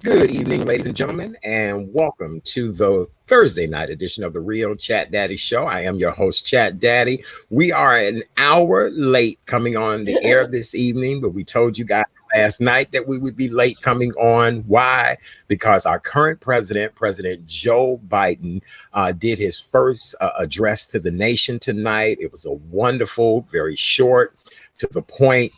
Good evening, ladies and gentlemen, and welcome to the Thursday night edition of the Real Chat Daddy Show. I am your host, Chat Daddy. We are an hour late coming on the air this evening, but we told you guys last night that we would be late coming on. Why? Because our current president, President Joe Biden, did his first address to the nation tonight. It was a wonderful, very short, to the point,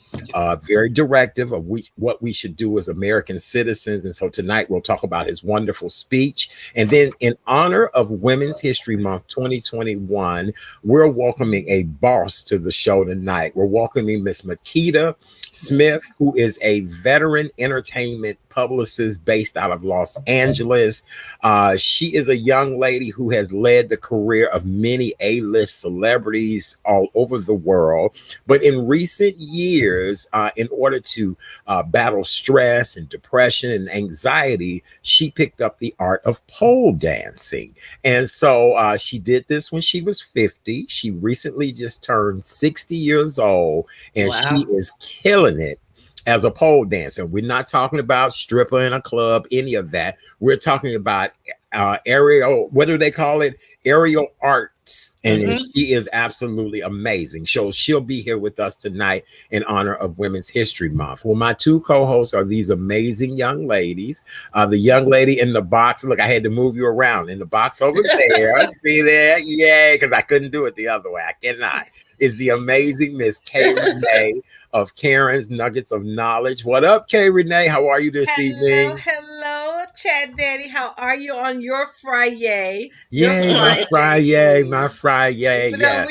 very directive of what we should do as American citizens. And so tonight we'll talk about his wonderful speech. And then in honor of Women's History Month 2021, we're welcoming a boss to the show tonight. We're welcoming Miss Makeda Smith, who is a veteran entertainment publicist based out of Los Angeles. She is a young lady who has led the career of many A-list celebrities all over the world. But in recent years, in order to battle stress and depression and anxiety, she picked up the art of pole dancing. And so she did this when she was 50. She recently just turned 60 years old, and wow, she is killing it as a pole dancer. We're not talking about stripper in a club, any of that. We're talking about aerial, what do they call it? Aerial arts. And she is absolutely amazing. So she'll be here with us tonight in honor of Women's History Month. Well, my two co-hosts are these amazing young ladies. The young lady in the box, look, I had to move you around in the box over there. See there? Yay, because I couldn't do it the other way. I cannot. Is the amazing Miss K. Renee of Karen's Nuggets of Knowledge. What up, K. Renee? How are you this evening? Hello, Chat Daddy. How are you on your Friday? Yay, my Friday, my Friday. Yes.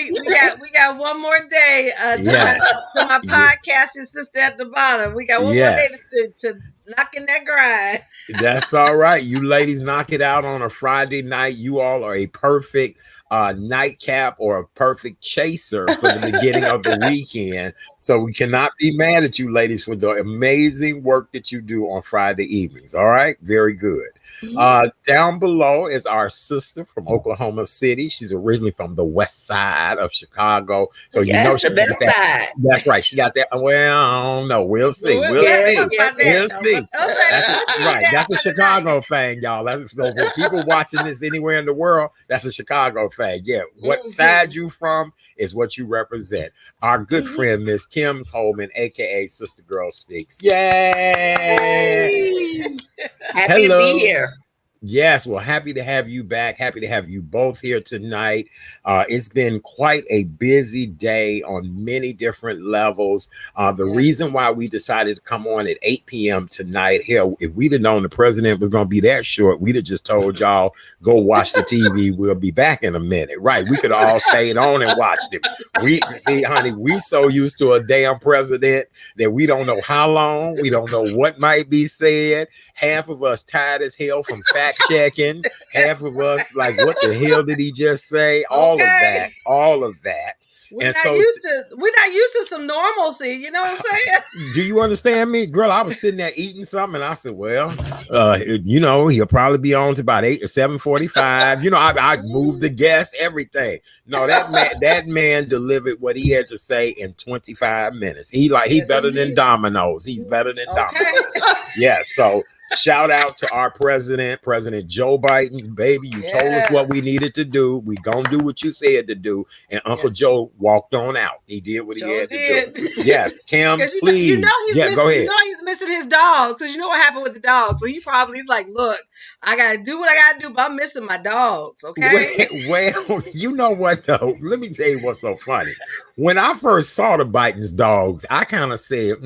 We got one more day to my podcasting sister at the bottom. We got one more day to knock in that grind. That's all right. You ladies knock it out on a Friday night. You all are a perfect nightcap or a perfect chaser for the beginning of the weekend. So we cannot be mad at you ladies for the amazing work that you do on Friday evenings. All right. Very good. Down below is our sister from Oklahoma City. She's originally from the west side of Chicago. So you know she got that. That's right. She got that. Well, I don't know. We'll see. We'll see. That's a Chicago thing, y'all. That's so for people watching this anywhere in the world, that's a Chicago thing. Yeah. What side you from is what you represent. Our good friend, Miss Kim Coleman, aka Sister Girl Speaks. Yay! Happy to be here. Yes, well, happy to have you back. Happy to have you both here tonight. It's been quite a busy day on many different levels. The reason why we decided to come on at 8 p.m. tonight, hell, if we'd have known the president was going to be that short, we'd have just told y'all, go watch the TV. We'll be back in a minute. Right. We could have all stayed on and watched it. See, honey, we so used to a damn president that we don't know how long. We don't know what might be said. Half of us tired as hell from fact checking. Half of us like, what the hell did he just say? All of that. We're not used to some normalcy. You know what I'm saying? Do you understand me, girl? I was sitting there eating something, and I said, "Well, he'll probably be on to about 8 or 7:45." I moved the guests, everything. No, that man delivered what he had to say in 25 minutes. He better than Domino's. He's better than Domino's. Yes. So shout out to our president, President Joe Biden. Baby, you told us what we needed to do. We gonna do what you said to do. And Uncle Joe walked on out. He did what he had to do. Yes, Kim, please. Go ahead. You know he's missing his dogs, because you know what happened with the dogs. So he's like, look, I gotta do what I gotta do, but I'm missing my dogs. Okay. Well, you know what though? Let me tell you what's so funny. When I first saw the Biden's dogs, I kind of said,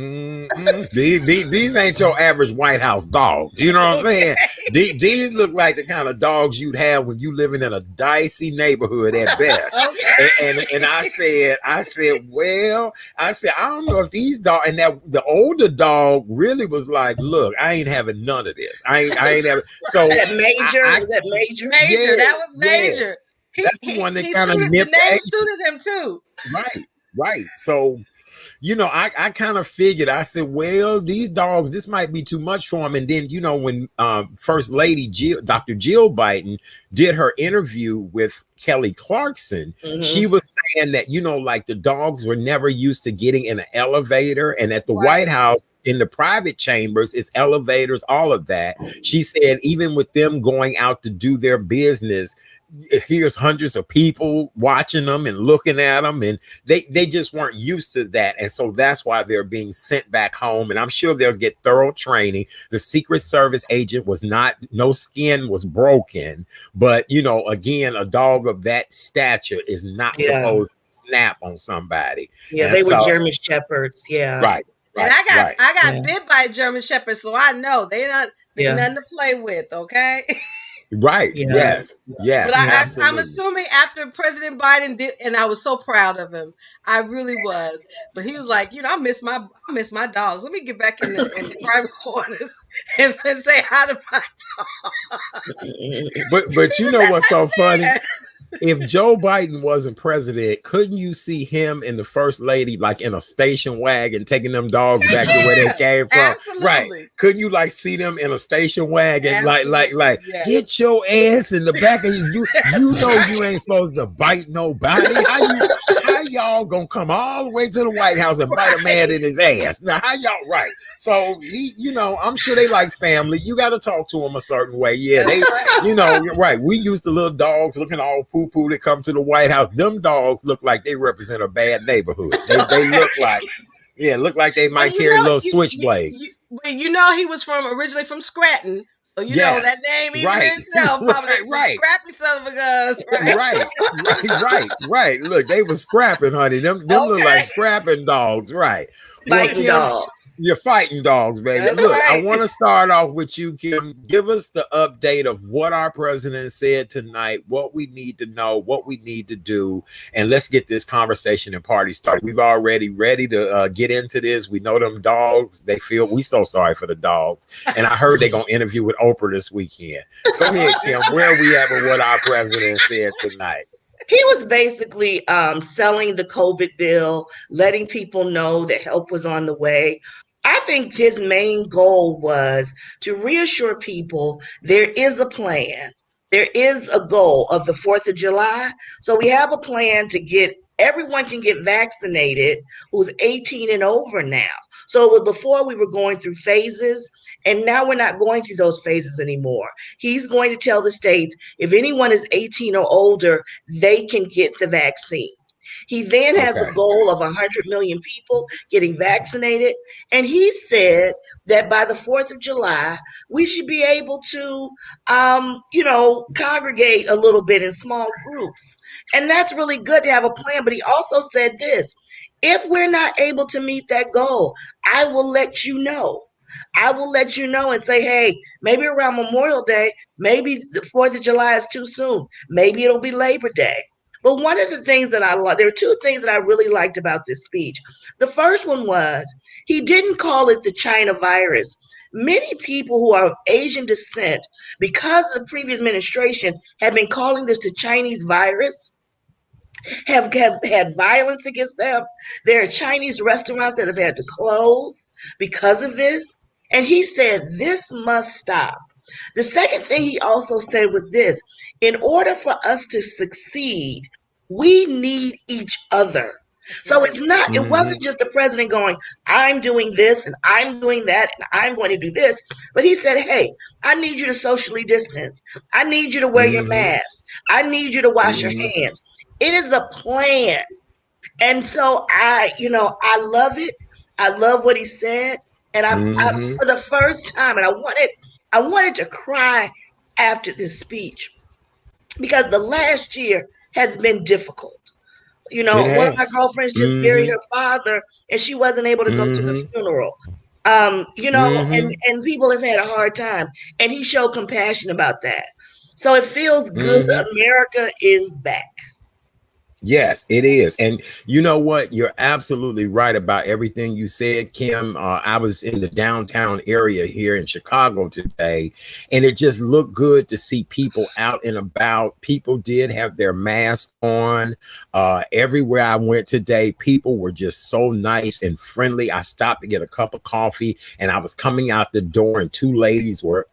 these ain't your average White House dogs. You know what I'm saying? These look like the kind of dogs you'd have when you living in a dicey neighborhood at best. And I said, I don't know if these dogs, and that the older dog really was like, look, I ain't having none of this. I ain't having. So was that Major? Major, that was Major. That's the one that kind of nipped. The name suited him too. Right. So, I kind of figured, I said, well, these dogs, this might be too much for them. And then, when First Lady Dr. Jill Biden did her interview with Kelly Clarkson, she was saying that, like the dogs were never used to getting in an elevator. And at the White House, in the private chambers, it's elevators, all of that. She said even with them going out to do their business, here's hundreds of people watching them and looking at them, and they just weren't used to that, and so that's why they're being sent back home. And I'm sure they'll get thorough training. The Secret Service agent was not, no skin was broken, but you know, again, a dog of that stature is not supposed to snap on somebody. Yeah, and they were German Shepherds. Yeah, right. And I got bit by a German Shepherd, so I know they're nothing to play with. Okay. Right. Yeah. Yes. But I'm assuming after President Biden did, and I was so proud of him. I really was. But he was like, you know, I miss my dogs. Let me get back in the private quarters and say hi to my dog. But you know what's so funny? If Joe Biden wasn't president, couldn't you see him and the first lady like in a station wagon taking them dogs back to where they came from? Absolutely. Right. Couldn't you like see them in a station wagon like get your ass in the back of you? You know you ain't supposed to bite nobody. How y'all gonna come all the way to the White House and bite a man in his ass? Now how y'all right? So he, you know, I'm sure they like family. You got to talk to them a certain way. Yeah, they, you know, you're right. We used to little dogs looking all poo-poo that come to the White House. Them dogs look like they represent a bad neighborhood. They look like they might carry little switchblades. You know, he was originally from Scranton. So you know that name even itself probably scrappy son of a guns. Right. Look, they were scrapping, honey. Them look like scrapping dogs, right? Fighting dogs. You're fighting dogs, baby. That's Look, right. I want to start off with you, Kim. Give us the update of what our president said tonight, what we need to know, what we need to do, and let's get this conversation and party started. We've already ready to get into this. We know them dogs. We so sorry for the dogs. And I heard they're going to interview with Oprah this weekend. Go ahead, Kim. Where are we at with what our president said tonight? He was basically selling the COVID bill, letting people know that help was on the way. I think his main goal was to reassure people there is a plan. There is a goal of the 4th of July. So we have a plan to everyone can get vaccinated who's 18 and over now. So before we were going through phases, and now we're not going through those phases anymore. He's going to tell the states, if anyone is 18 or older, they can get the vaccine. He then has a goal of 100 million people getting vaccinated. And he said that by the 4th of July, we should be able to, congregate a little bit in small groups. And that's really good to have a plan. But he also said this, if we're not able to meet that goal, I will let you know. I will let you know and say, hey, maybe around Memorial Day, maybe the 4th of July is too soon. Maybe it'll be Labor Day. But one of the things that I love, there are two things that I really liked about this speech. The first one was he didn't call it the China virus. Many people who are of Asian descent, because the previous administration have been calling this the Chinese virus, have had violence against them. There are Chinese restaurants that have had to close because of this. And he said, this must stop. The second thing he also said was this, in order for us to succeed, we need each other. So it's not, it wasn't just the president going, I'm doing this and I'm doing that and I'm going to do this. But he said, hey, I need you to socially distance. I need you to wear your mask. I need you to wash your hands. It is a plan. And so I love it. I love what he said. And I for the first time, and I wanted to cry after this speech because the last year has been difficult. You know, one of my girlfriends just buried her father and she wasn't able to go to the funeral. And people have had a hard time. And he showed compassion about that. So it feels good. America is back. Yes, it is. And you know what? You're absolutely right about everything you said, Kim. I was in the downtown area here in Chicago today, and it just looked good to see people out and about. People did have their masks on. Everywhere I went today, people were just so nice and friendly. I stopped to get a cup of coffee, and I was coming out the door, and two ladies were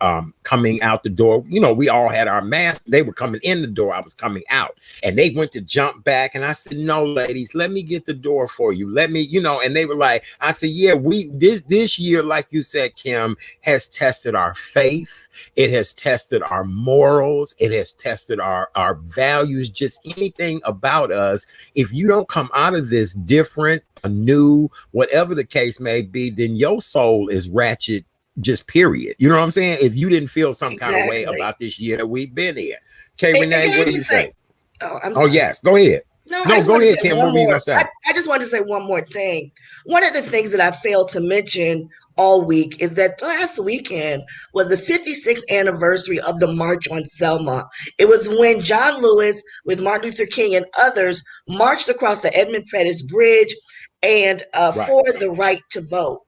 coming out the door. You know, we all had our masks. They were coming in the door. I was coming out, and they went to jump back. back. And I said, no, ladies, let me get the door for you. Let me, and they were like, I said, yeah, this year, like you said, Kim, has tested our faith. It has tested our morals. It has tested our values, just anything about us. If you don't come out of this different, new, whatever the case may be, then your soul is ratchet, just period. You know what I'm saying? If you didn't feel some kind of way about this year that we've been here. Okay, Renee, what do you say? Oh, yes, go ahead. No, go ahead, Kim. What were you gonna say? I just wanted to say one more thing. One of the things that I failed to mention all week is that last weekend was the 56th anniversary of the March on Selma. It was when John Lewis, with Martin Luther King and others, marched across the Edmund Pettus Bridge and for the right to vote.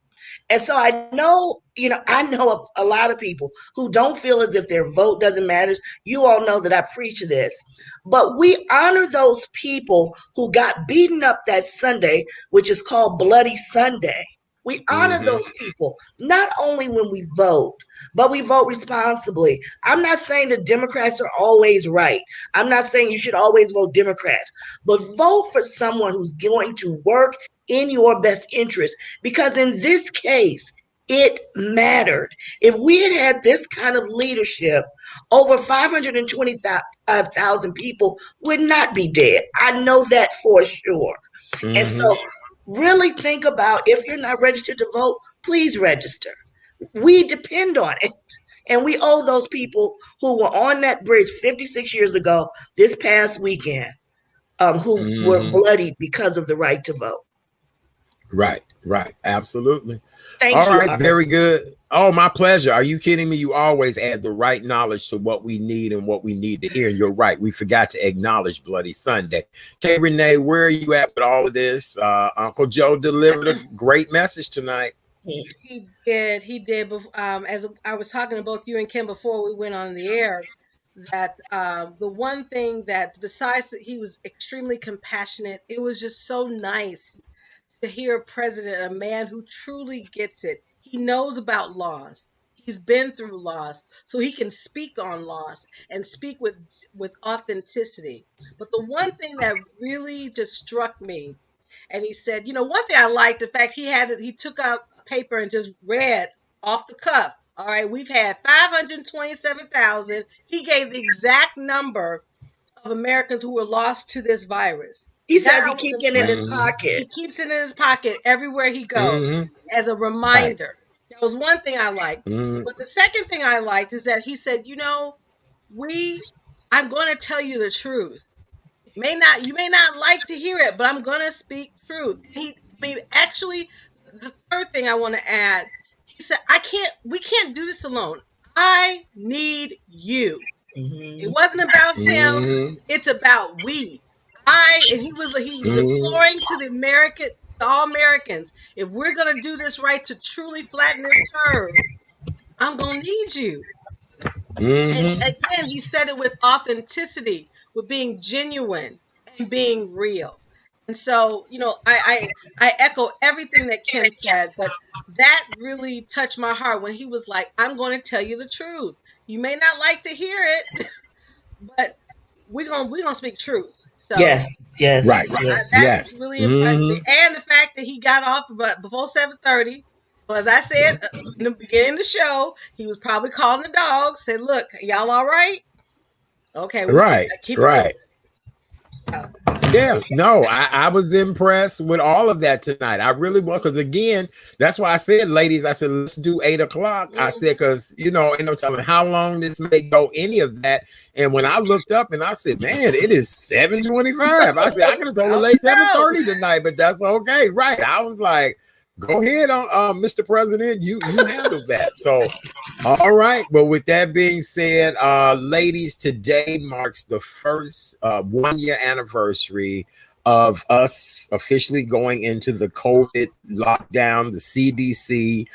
And so I know a lot of people who don't feel as if their vote doesn't matter. You all know that I preach this. But we honor those people who got beaten up that Sunday, which is called Bloody Sunday. We honor those people, not only when we vote, but we vote responsibly. I'm not saying that Democrats are always right. I'm not saying you should always vote Democrats, but vote for someone who's going to work in your best interest, because in this case, it mattered. If we had this kind of leadership, over 525,000 people would not be dead. I know that for sure. And so really think about, if you're not registered to vote, please register. We depend on it. And we owe those people who were on that bridge 56 years ago, this past weekend, who were bloodied because of the right to vote. Right. Absolutely. Thank you. All right, very good. Oh, my pleasure. Are you kidding me? You always add the right knowledge to what we need and what we need to hear. And you're right. We forgot to acknowledge Bloody Sunday. Okay, Renee, where are you at with all of this? Uncle Joe delivered a great message tonight. He did. As I was talking to both you and Kim before we went on the air, that the one thing that, besides that he was extremely compassionate, it was just so nice to hear a president, a man who truly gets it. He knows about loss. He's been through loss, so he can speak on loss and speak with authenticity. But the one thing that really just struck me, and he said, one thing I liked, the fact he took out a paper and just read off the cuff. All right, we've had 527,000. He gave the exact number of Americans who were lost to this virus. He says he keeps it in his pocket. He keeps it in his pocket everywhere he goes as a reminder. Right. That was one thing I liked. But the second thing I liked is that he said, I'm going to tell you the truth. You may not like to hear it, but I'm going to speak truth. Actually, the third thing I want to add, he said, we can't do this alone. I need you. It wasn't about him. It's about we. And he was imploring to all Americans, if we're going to do this right, to truly flatten this curve, I'm going to need you. And again, he said it with authenticity, with being genuine and being real. And so, I echo everything that Kim said, but that really touched my heart when he was like, I'm going to tell you the truth. You may not like to hear it, but we're gonna speak truth. So, yes. Right. That really impressed me. And the fact that he got off before 7:30. So as I said in the beginning of the show, he was probably calling the dogs, said, look, y'all all right? Okay. Keep it right. Yeah, no, I was impressed with all of that tonight. I really was, because again, that's why I said, ladies, I said, let's do 8 o'clock. I said, because, ain't no telling how long this may go, any of that. And when I looked up and I said, man, it is 7:25. I said, I could have told her late 7:30 tonight, but that's okay. Right. I was like, go ahead, Mr. President, you handled that. So, all right. But with that being said, ladies, today marks the first 1-year anniversary of us officially going into the COVID lockdown. The CDC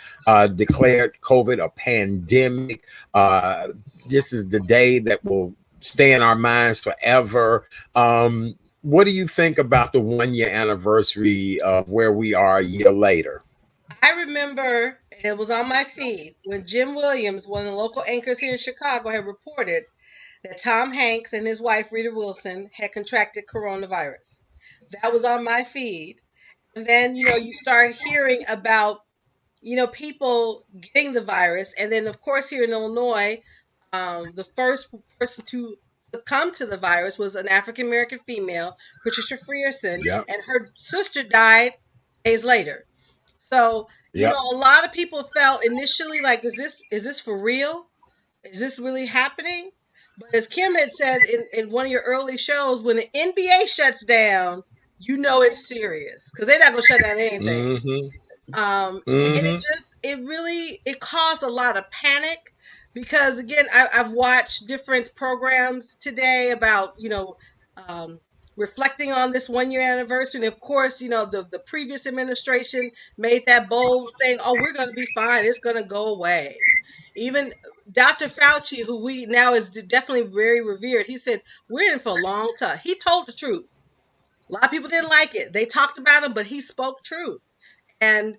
declared COVID a pandemic. This is the day that will stay in our minds forever. What do you think about the 1-year anniversary of where we are a year later? I remember, and it was on my feed, when Jim Williams, one of the local anchors here in Chicago, had reported that Tom Hanks and his wife Rita Wilson had contracted coronavirus. That was on my feed. And then, you start hearing about, people getting the virus. And then, of course, here in Illinois, the first person to succumb to the virus was an African American female, Patricia Frierson, Yep. and her sister died days later. So, Yep. a lot of people felt initially like, is this for real? Is this really happening? But as Kim had said in one of your early shows, when the NBA shuts down, it's serious because they're not gonna shut down anything. And it caused a lot of panic because again, I've watched different programs today about reflecting on this 1 year anniversary, and of course, the previous administration made that bold saying, "Oh, we're going to be fine. It's going to go away." Even Dr. Fauci, who we now is definitely very revered, he said we're in for a long time. He told the truth. A lot of people didn't like it. They talked about him, but he spoke truth. And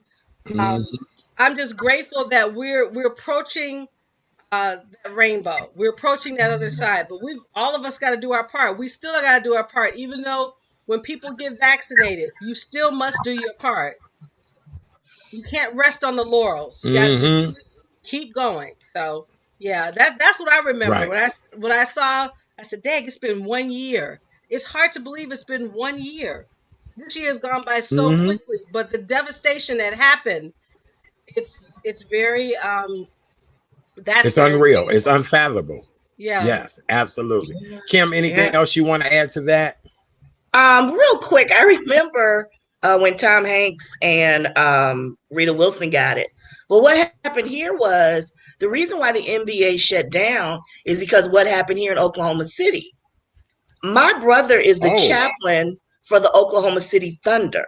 I'm just grateful that we're approaching that rainbow. We're approaching that other side. But all of us got to do our part. We still got to do our part, even though when people get vaccinated, you still must do your part. You can't rest on the laurels. You got to just keep going. So yeah, that's what I remember. Right. When I saw, I said, "Dang, it's been 1 year." It's hard to believe it's been 1 year. This year has gone by so quickly, but the devastation that happened, it's very It's unreal. It's unfathomable. Yeah. Yes, absolutely. Kim, anything else you want to add to that? Real quick, I remember when Tom Hanks and Rita Wilson got it. Well, what happened here was the reason why the NBA shut down is because what happened here in Oklahoma City. My brother is the chaplain for the Oklahoma City Thunder.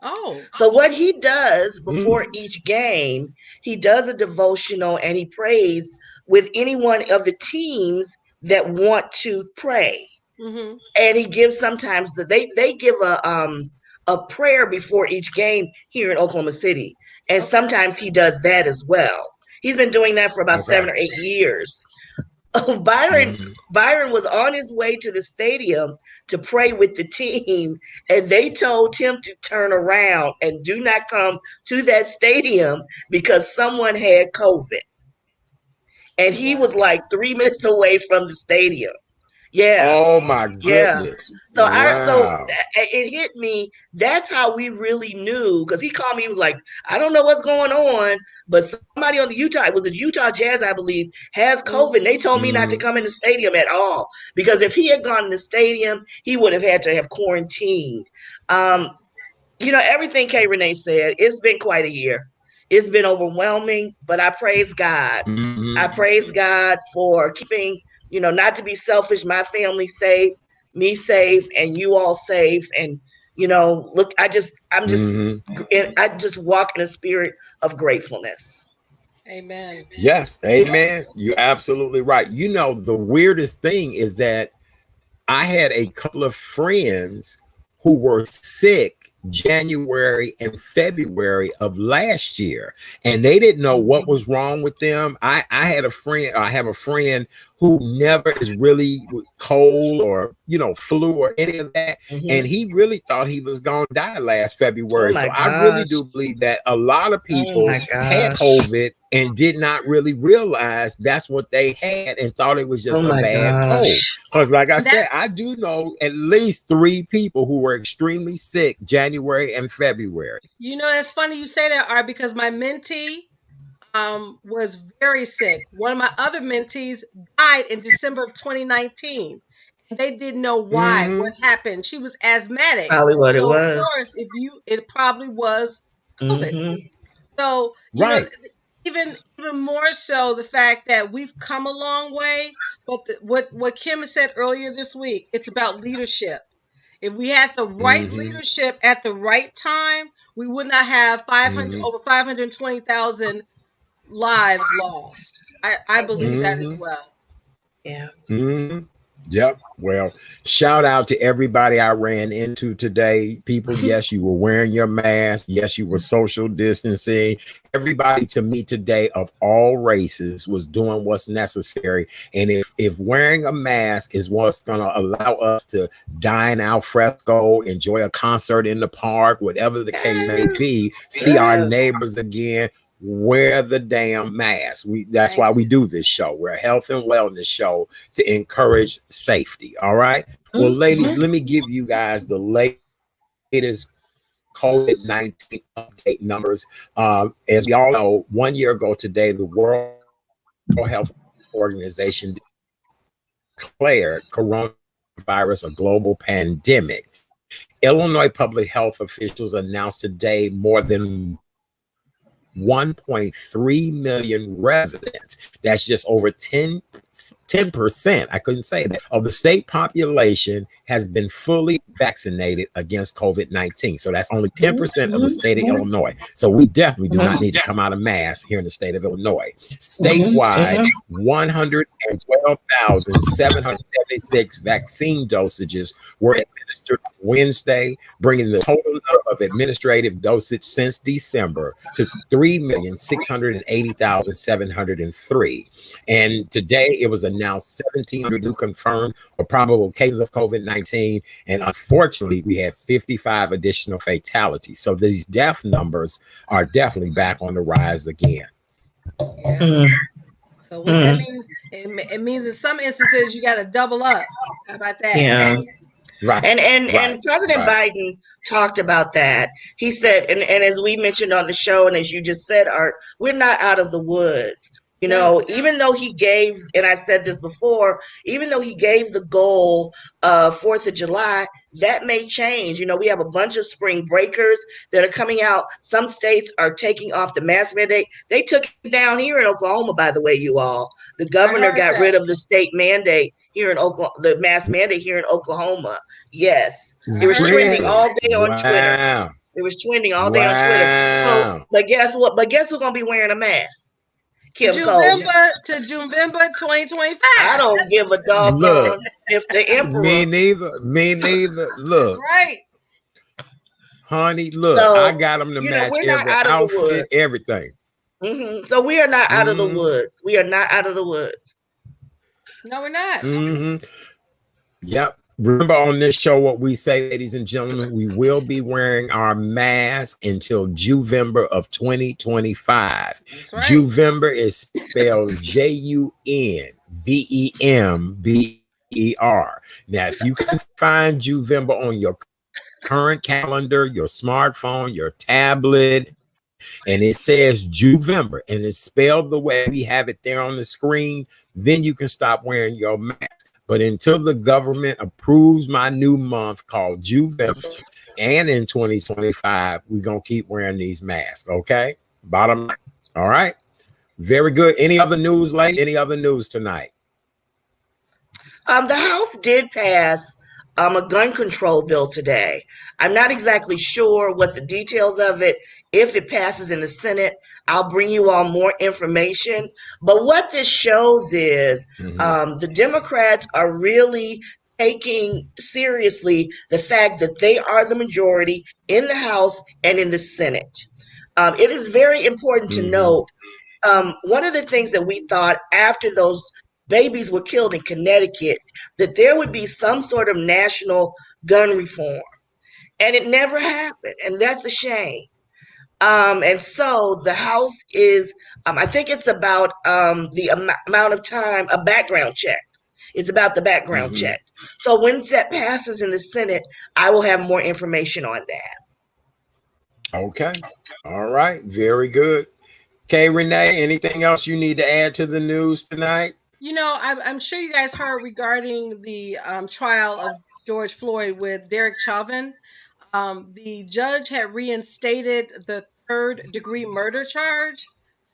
Oh. So what he does before each game, he does a devotional and he prays with any one of the teams that want to pray. And he gives sometimes they give a prayer before each game here in Oklahoma City. And sometimes he does that as well. He's been doing that for about 7 or 8 years. Byron was on his way to the stadium to pray with the team, and they told him to turn around and do not come to that stadium because someone had COVID. And he was like 3 minutes away from the stadium. Yeah. Oh my goodness. Yeah. So it hit me. That's how we really knew, because he called me. He was like, "I don't know what's going on, but somebody on it was the Utah Jazz, I believe, has COVID." And they told me not to come in the stadium at all, because if he had gone in the stadium, he would have had to have quarantined. Everything Kay Renee said, it's been quite a year. It's been overwhelming, but I praise God. I praise God for keeping, not to be selfish, my family safe, me safe, and you all safe. And, look, I just walk in a spirit of gratefulness. Amen. Yes, amen. You're absolutely right. The weirdest thing is that I had a couple of friends who were sick January and February of last year, and they didn't know what was wrong with them. I have a friend who never is really cold or flu or any of that, and he really thought he was gonna die last February. So I really do believe that a lot of people had COVID and did not really realize that's what they had and thought it was just a bad cold. Because like I said, I do know at least 3 people who were extremely sick January and February. It's funny you say that, Art, because my mentee was very sick. One of my other mentees died in December of 2019. They didn't know why, what happened. She was asthmatic. Probably what it was. Of course, it probably was COVID. So, even more so the fact that we've come a long way, but what Kim said earlier this week, it's about leadership. If we had the right leadership at the right time, we would not have over 520,000 lives lost. I believe that as well. Yeah. Yep. Well, shout out to everybody I ran into today. People, yes, you were wearing your mask. Yes, you were social distancing. Everybody to me today of all races was doing what's necessary. And if wearing a mask is what's going to allow us to dine al fresco, enjoy a concert in the park, whatever the case may Yes, be, see our yes. neighbors again, wear the damn mask. That's Thank why we you. do this show. We're a health and wellness show to encourage safety. All right. Well, ladies, Mhm. let me give you guys the latest COVID-19 update numbers. As we all know, 1 year ago today, the World Health Organization declared coronavirus a global pandemic. Illinois public health officials announced today more than 1.3 million residents. That's just over 10%. I couldn't say that. Of the state population has been fully vaccinated against COVID-19. So that's only 10% of the Mhm. state of Illinois. So we definitely do not need to come out of mass here in the state of Illinois. Mhm. Statewide, Mhm. 112,776 vaccine dosages were administered Wednesday, bringing the total number of administrative dosage since December to 3,680,703. And today it was announced 1,700 new confirmed or probable cases of COVID-19. And unfortunately, we had 55 additional fatalities. So these death numbers are definitely back on the rise again. Yeah. Mhm. So what that Mhm. means, it means in some instances you got to double up. How about that? Yeah. Right, right, And President right. Biden talked about that. He said, and as we mentioned on the show, and as you just said, Art, we're not out of the woods. You No. know, even though he gave, and I said this before, even though he gave the goal of 4th of July, that may change. You know, we have a bunch of spring breakers that are coming out. Some states are taking off the mask mandate. They took it down here in Oklahoma, by the way, you all. The I governor heard got rid that. of the state mandate here in Oklahoma, the mask mandate here in Oklahoma. Yes. I It was heard that. trending Really? all day on Twitter. Wow. It was trending all day on Twitter. So, Wow. but guess what? But guess who's gonna be wearing a mask? To Kim told me. Juvember I 2025. don't give a Look, doggone if the me emperor. neither. Me neither. That's Look, right. honey, look, I So, got them to you know, match we're not every out of the outfit, woods. everything. So we are not out of the Mm-hmm. woods. We are not out of the woods. No, we're not. Mm-hmm. Yep. Remember on this show what we say, ladies and gentlemen, we will be wearing our mask until Juvember of 2025. That's right. Juvember is spelled Juvember. Now, if you can find Juvember on your current calendar, your smartphone, your tablet, and it says Juvember and it's spelled the way we have it there on the screen, then you can stop wearing your mask. But until the government approves my new month called Juvember, and in 2025, we're going to keep wearing these masks. Okay. Bottom line. All right. Very good. Any other news, lady? Any other news tonight? The House did pass a gun control bill today. I'm not exactly sure what the details of it. If it passes in the Senate, I'll bring you all more information. But what this shows is Mm-hmm. the Democrats are really taking seriously the fact that they are the majority in the House and in the Senate. It is very important to Mm-hmm. note one of the things that we thought after those babies were killed in Connecticut that there would be some sort of national gun reform, and it never happened, and that's a shame. And so the House is, I think it's about the amount of time a background check. It's about the background Mm-hmm. check. So when that passes in the Senate, I will have more information on that. Okay. All right. Very good. Okay, Renee, anything else you need to add to the news tonight? I'm sure you guys heard regarding the trial of George Floyd with Derek Chauvin. The judge had reinstated the third-degree murder charge,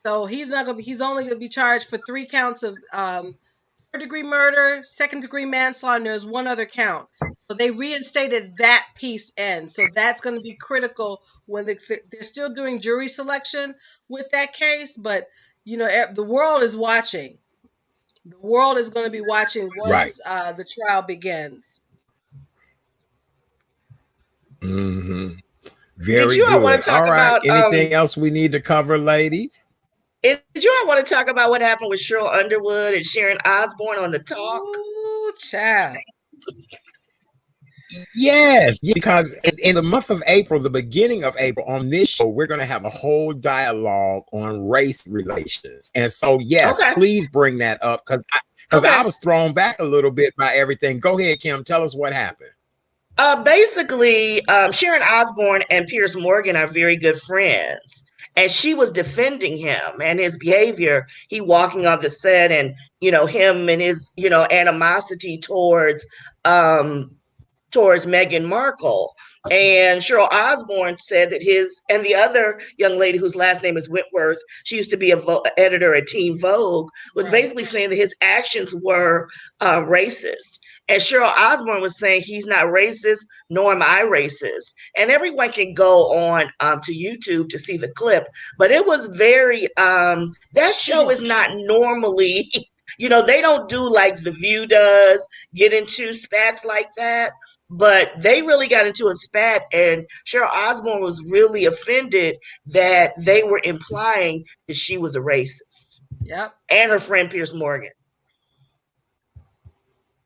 so he's only gonna be charged for three counts of third-degree murder, second-degree manslaughter, and there's one other count. So they reinstated that piece in. So that's going to be critical when they're still doing jury selection with that case. But the world is watching. The world is going to be watching Right. once the trial begins. Hmm. Did Very you all want good. to All talk right. about Anything else we need to cover, ladies? did you all want to talk about what happened with Cheryl Underwood and Sharon Osbourne on the talk? Ooh, child. Yes, because in the month of April, the beginning of April, on this show, we're going to have a whole dialogue on race relations. And so, yes, Okay. please bring that up because I Okay. was thrown back a little bit by everything. Go ahead, Kim. Tell us what happened. Basically, Sharon Osbourne and Piers Morgan are very good friends. And she was defending him and his behavior. He walking off the set and, him and his, animosity um, towards Meghan Markle. And Cheryl Osbourne said that his and the other young lady whose last name is Whitworth, she used to be a editor at Teen Vogue, was Right. basically saying that his actions were racist. And Cheryl Osbourne was saying he's not racist, nor am I racist. And everyone can go on to YouTube to see the clip. But it was very, that show is not normally, they don't do like The View does, get into spats like that. But they really got into a spat, and Cheryl Osbourne was really offended that they were implying that she was a racist. Yep. And her friend Piers Morgan.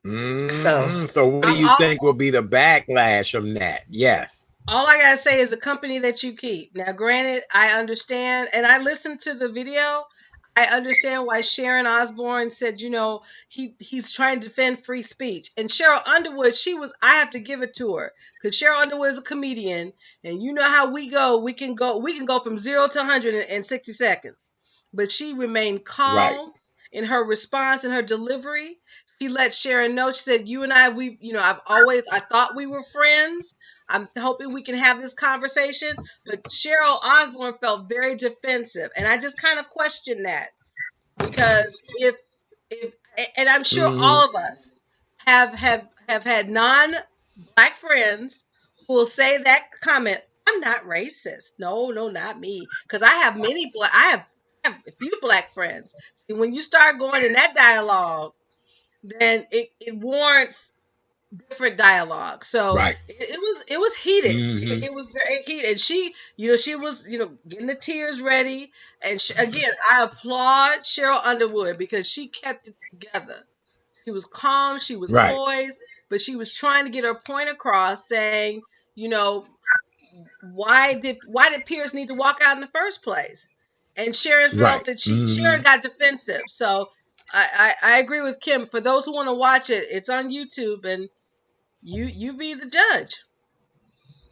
So what do you think will be the backlash from that? Yes. All I gotta say is the company that you keep. Now, granted, I understand, and I listened to the video. I understand why Sharon Osbourne said, he's trying to defend free speech. And Cheryl Underwood, I have to give it to her, because Cheryl Underwood is a comedian, and you know how we go. We can go from 0 to 100 in 60 seconds. But she remained Right. calm in her response and her delivery. She let Sharon know. She said, "You and I, I thought we were friends. I'm hoping we can have this conversation." But Cheryl Osbourne felt very defensive, and I just kind of questioned that, because if and I'm sure all of us have had non-black friends who will say that comment. I'm not racist. No, not me, because I have I have a few black friends. See, when you start going in that dialogue, then it warrants different dialogue. So Right. it was heated. It was very heated. And she was getting the tears ready. And again, I applaud Cheryl Underwood, because she kept it together. She was calm. She was Right. poised, but she was trying to get her point across, saying, why did Pierce need to walk out in the first place? And Sharon felt Right. that Sharon got defensive. So I agree with Kim. For those who want to watch it, it's on YouTube, and you be the judge.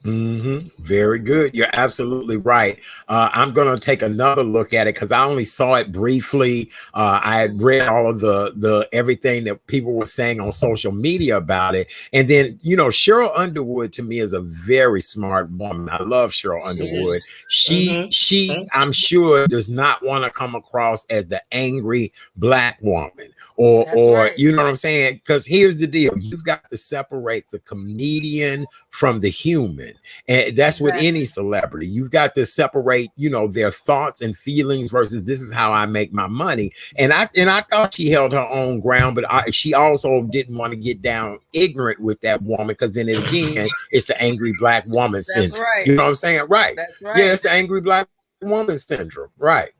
Very good. You're absolutely right. I'm going to take another look at it because I only saw it briefly. I had read all of the everything that people were saying on social media about it, and then Cheryl Underwood to me is a very smart woman. I love Cheryl Underwood. She I'm sure does not want to come across as the angry black woman, or right. You know what I'm saying? Because here's the deal: you've got to separate the comedian from the human. And that's with any celebrity. You've got to separate, their thoughts and feelings versus this is how I make my money. And I thought she held her own ground, but she also didn't want to get down ignorant with that woman, because then again, it's the angry black woman syndrome. Right. You know what I'm saying? Right. That's right. Yeah, it's the angry black woman syndrome. Right.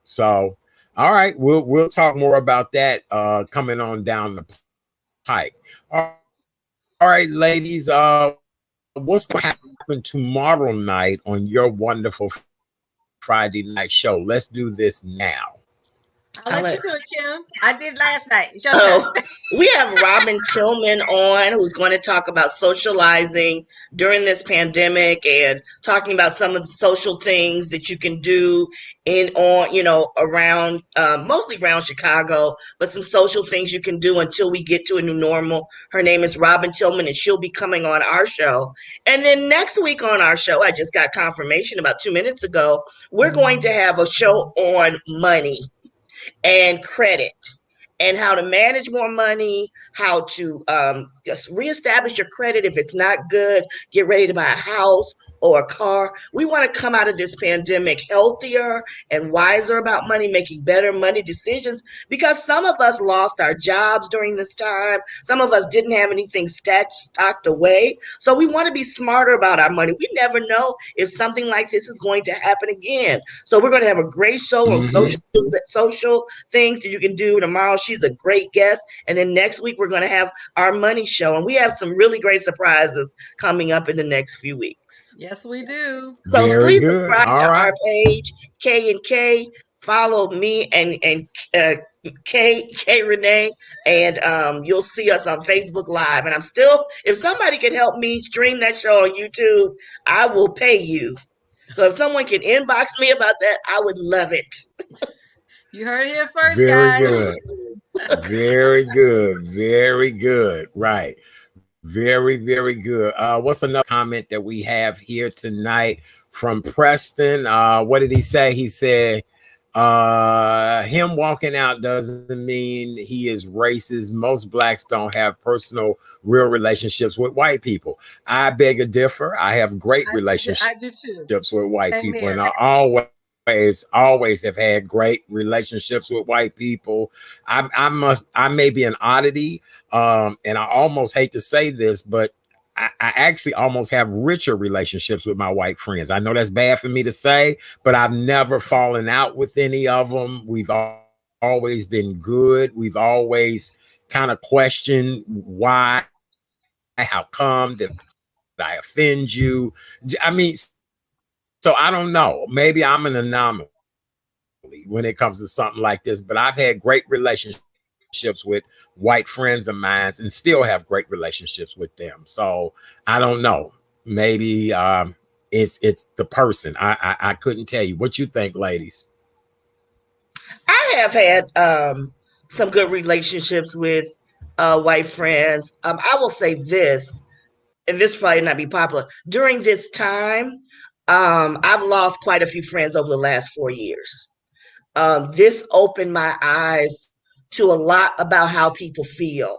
So all right, we'll talk more about that coming on down the pike. All right, ladies. What's going to happen tomorrow night on your wonderful Friday night show? Let's do this now. I'll let you do it, Kim. I did last night. It's your turn. We have Robin Tillman on, who's going to talk about socializing during this pandemic and talking about some of the social things that you can do around, mostly around Chicago, but some social things you can do until we get to a new normal. Her name is Robin Tillman, and she'll be coming on our show. And then next week on our show, I just got confirmation about 2 minutes ago, we're going to have a show on money and credit, and how to manage more money, how to just reestablish your credit if it's not good, get ready to buy a house, or a car. We want to come out of this pandemic healthier and wiser about money, making better money decisions, because some of us lost our jobs during this time. Some of us didn't have anything stocked away. So we want to be smarter about our money. We never know if something like this is going to happen again. So we're going to have a great show on social things that you can do tomorrow. She's a great guest. And then next week, we're going to have our money show. And we have some really great surprises coming up in the next few weeks. Yes, we do. So Very please good. subscribe All to right. our page, K and K. Follow me and K Renee, and you'll see us on Facebook Live. And I'm still, if somebody can help me stream that show on YouTube, I will pay you. So if someone can inbox me about that, I would love it. You heard it here first, Very guys. good. Very good. Very good. Right. Very, very good. What's another comment that we have here tonight from Preston? What did he say? He said, him walking out doesn't mean he is racist. Most blacks don't have personal, real relationships with white people. I beg to differ. I have great relationships I do too. with white Same people, here. and I always have had great relationships with white people. I may be an oddity, and I almost hate to say this, but I actually almost have richer relationships with my white friends. I know that's bad for me to say, but I've never fallen out with any of them. We've always been good. We've always kind of questioned why, how come, did I offend you? I mean, so I don't know. Maybe I'm an anomaly when it comes to something like this, but I've had great relationships with white friends of mine and still have great relationships with them. So I don't know. Maybe it's the person. I couldn't tell you. What you think, ladies? I have had some good relationships with white friends. I will say this, and this probably not be popular. During this time, I've lost quite a few friends over the last 4 years. This opened my eyes to a lot about how people feel.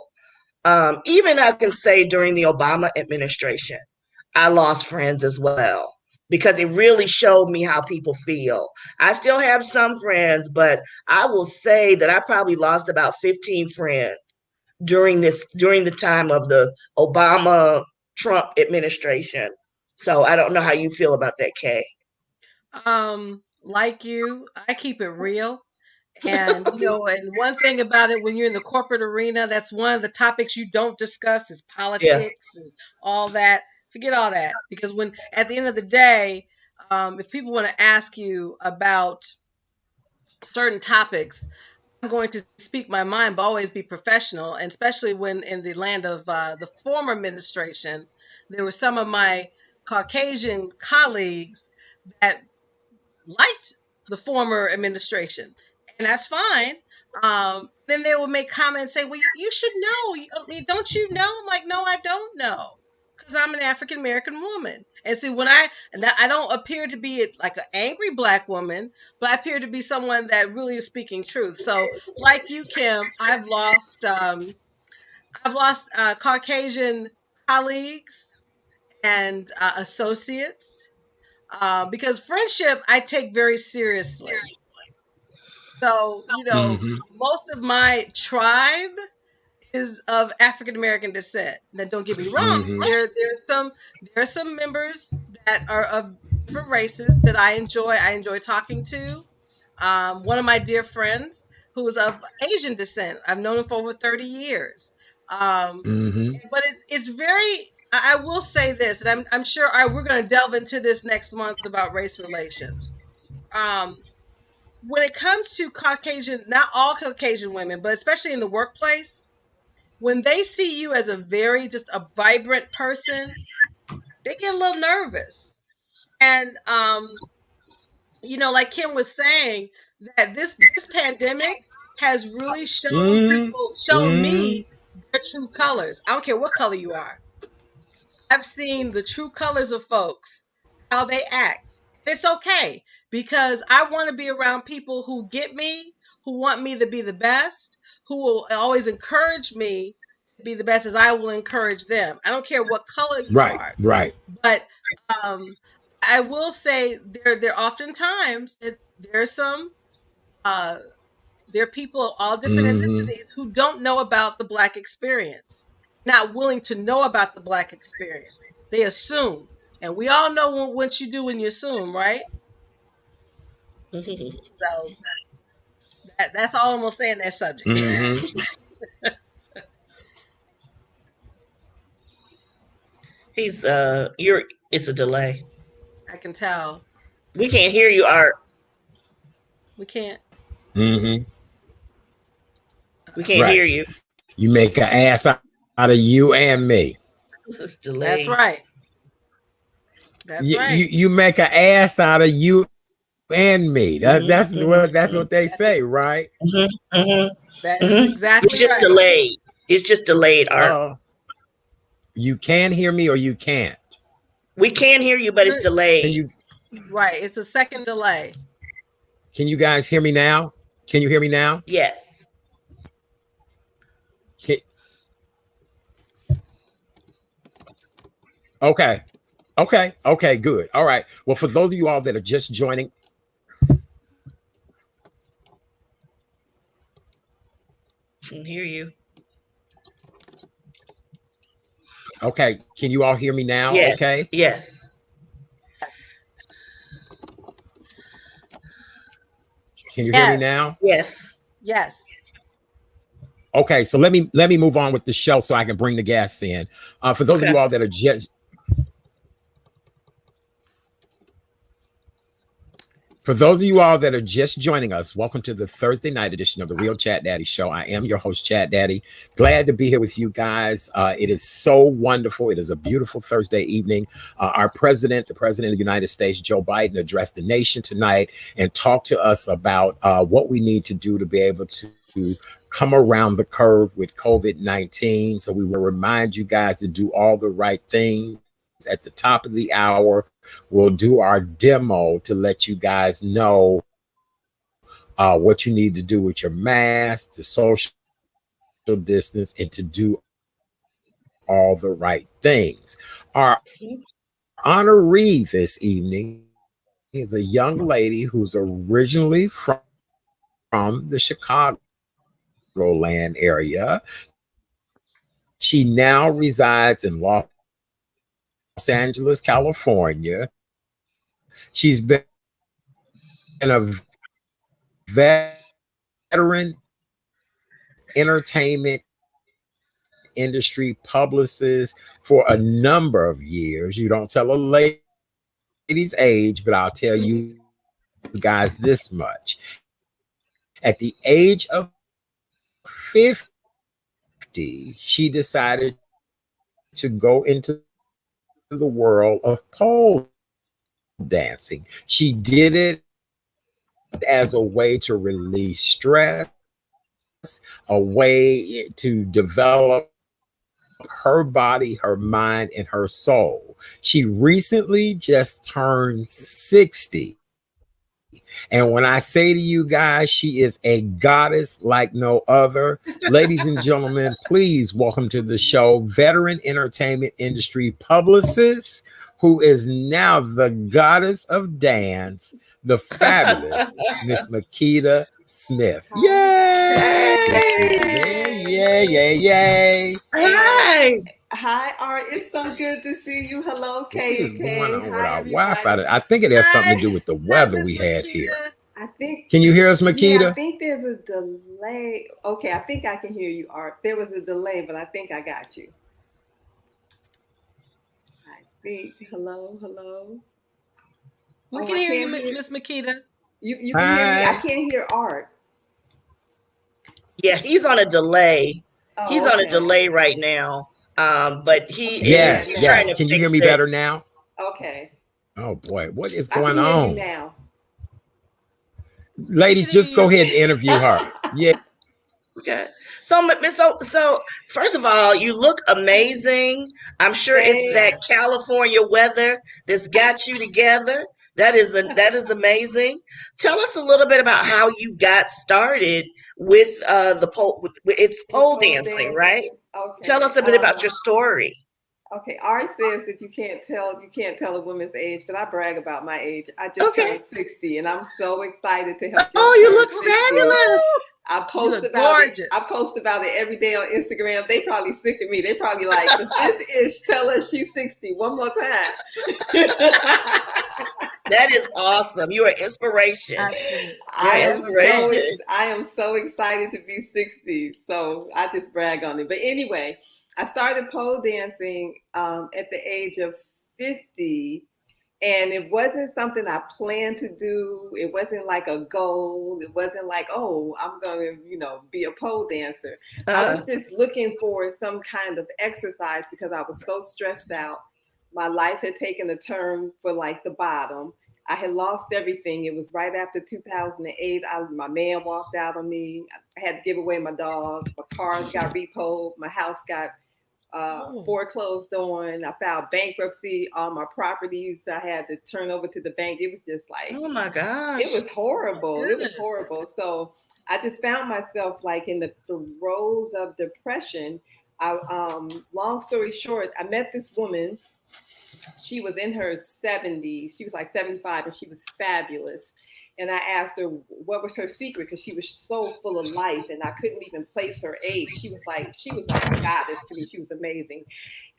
Even I can say during the Obama administration, I lost friends as well because it really showed me how people feel. I still have some friends, but I will say that I probably lost about 15 friends during the time of the Obama Trump administration. So I don't know how you feel about that, Kay. Like you, I keep it real. And and one thing about it, when you're in the corporate arena, that's one of the topics you don't discuss is Yeah. politics and all that. Forget all that, because when at the end of the day, if people want to ask you about certain topics, I'm going to speak my mind, but always be professional. And especially when in the land of the former administration, there were some of my Caucasian colleagues that liked the former administration, and that's fine. Then they will make comments saying, "Well, you should know. I mean, don't you know?" I'm like, "No, I don't know, because I'm an African American woman." And see, I don't appear to be like an angry black woman, but I appear to be someone that really is speaking truth. So, like you, Kim, I've lost Caucasian colleagues and associates, because friendship I take very seriously. So, Mm-hmm. most of my tribe is of African American descent. Now, don't get me wrong. Mm-hmm. There are some members that are of different races that I enjoy. I enjoy talking to. One of my dear friends who is of Asian descent. I've known him for over 30 years. Um, Mm-hmm. but it's very. I will say this, and I'm sure we're going to delve into this next month about race relations. Um, when it comes to Caucasian, not all Caucasian women, but especially in the workplace, when they see you as a very just a vibrant person, they get a little nervous. And like Kim was saying, that this pandemic has really shown Mm-hmm. me their true colors. I don't care what color you are. I've seen the true colors of folks, how they act. And it's okay, because I want to be around people who get me, who want me to be the best, who will always encourage me to be the best as I will encourage them. I don't care what color you Right. are. Right. But um, I will say there oftentimes there's some uh there are people of all different Hmm. ethnicities who don't know about the Black experience, not willing to know about the Black experience. They assume, and we all know what you do when you assume, right? So that's all I'm gonna say in that subject. Hmm. He's it's a delay. I can tell. We can't hear you, Art. We can't. Hmm. We can't Right. hear you. You make an ass out of you and me. This is That's delayed. right. That's right. You make an ass out of you and me. That's what they That's say, right? that is It's exactly just right. delayed. It's just delayed, Art. Uh, you can hear me or you can't. We can hear you, but it's Can delayed. you Right. It's a second delay. can you guys hear me now? Can you hear me now? Yes. Can, okay. Okay, good. All right. Well, for those of you all that are just joining, Can hear you. okay, can you all hear me now? Yes. Okay. Yes. Can you hear me Yes. now? Yes. Yes. Okay, so let me move on with the show so I can bring the guests in. For those of you all that are just For those of you all that are just joining us, welcome to the Thursday night edition of the Real Chat Daddy Show. I am your host, Chat Daddy. Glad to be here with you guys. It is so wonderful. It is a beautiful Thursday evening. Our president, the president of the United States, Joe Biden, addressed the nation tonight and talked to us about what we need to do to be able to come around the curve with COVID-19. So we will remind you guys to do all the right things. At the top of the hour, we'll do our demo to let you guys know what you need to do with your mask, to social distance, and to do all the right things. Our honoree this evening is a young lady who's originally from the Chicagoland area. She now resides in Los Angeles, California. She's been a veteran entertainment industry publicist for a number of years. You don't tell a lady's age, but I'll tell you guys this much. At the age of 50, she decided to go into the world of pole dancing. She did it as a way to release stress, a way to develop her body, her mind, and her soul. She recently just turned 60. And when I say to you guys, she is a goddess like no other. Ladies and gentlemen, please welcome to the show, veteran entertainment industry publicist, who is now the goddess of dance, the fabulous Miss Makita Smith. Yay! Yay! Hi. Hi, Art. It's so good to see you. Hello, What is going on Hi, with our everybody. Wi-Fi? I think it has something to do with the weather Miss we had here. Makita. I think. Can you hear us, Yeah, I Makita? think there's a delay. Okay, I think I can hear you, Art. There was a delay, but I think I got you. I think. Hello. We Oh, can I hear you, can't hear. Miss Makita. You can hear me. I Hi. can't hear Art. Yeah, he's on a delay. He's Oh, on a okay. delay right now. But he Okay, Yes, is now. trying yes. to Can you hear fix me it. better now? Okay, Oh boy, what is I going can hear you on? now. Ladies, We can just go hear ahead and interview her. Yeah. Okay. So first of all, you look amazing. I'm sure it's Thanks. that California weather that's got you together. That is amazing. Tell us a little bit about how you got started with the pole. It's With pole pole dancing, right? dancing. Tell Okay. us a bit about your story. Okay, Ari says that you can't tell a woman's age, but I brag about my age. I just turned 60, and I'm so excited to have just You turned look 60. fabulous. I You post look about gorgeous. it. I post about it every day on Instagram. They probably sick of me. They probably like, if this is tell us she's 60 one more time. That is awesome. You're an inspiration. Absolutely. I You're an am inspiration. so excited to be 60. So I just brag on it. But anyway, I started pole dancing at the age of 50. And it wasn't something I planned to do. It wasn't like a goal. It wasn't like, oh, I'm going to, be a pole dancer. I was just looking for some kind of exercise because I was so stressed out. My life had taken a turn for like the bottom. I had lost everything. It was right after 2008. My man walked out on me. I had to give away my dog. My cars got repoed. My house got foreclosed on. I filed bankruptcy. All my properties I had to turn over to the bank. It was just like, oh my gosh, it was horrible. It was horrible. So I just found myself like in the throes of depression. Long story short, I met this woman. She was in her 70s. She was like 75, and she was fabulous. And I asked her what was her secret, because she was so full of life, and I couldn't even place her age. She was like a goddess to me. She was amazing.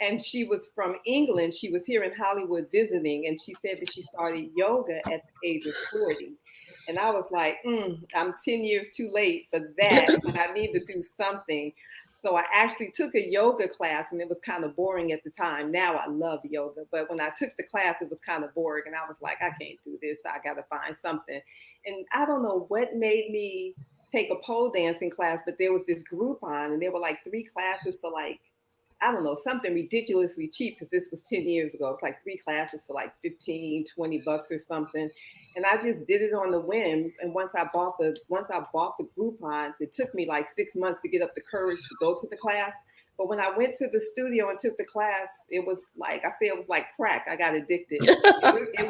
And she was from England. She was here in Hollywood visiting, and she said that she started yoga at the age of 40. And I was like, I'm 10 years too late for that, but I need to do something. So I actually took a yoga class, and it was kind of boring at the time. Now I love yoga, but when I took the class, it was kind of boring. And I was like, I can't do this. I got to find something. And I don't know what made me take a pole dancing class, but there was this Groupon, and there were like 3 classes for like, I don't know, something ridiculously cheap, because this was 10 years ago. It's like 3 classes for like 15, 20 bucks or something. And I just did it on the whim. And once I bought the Groupons, it took me like 6 months to get up the courage to go to the class. But when I went to the studio and took the class, it was like, I say, it was like crack. I got addicted. It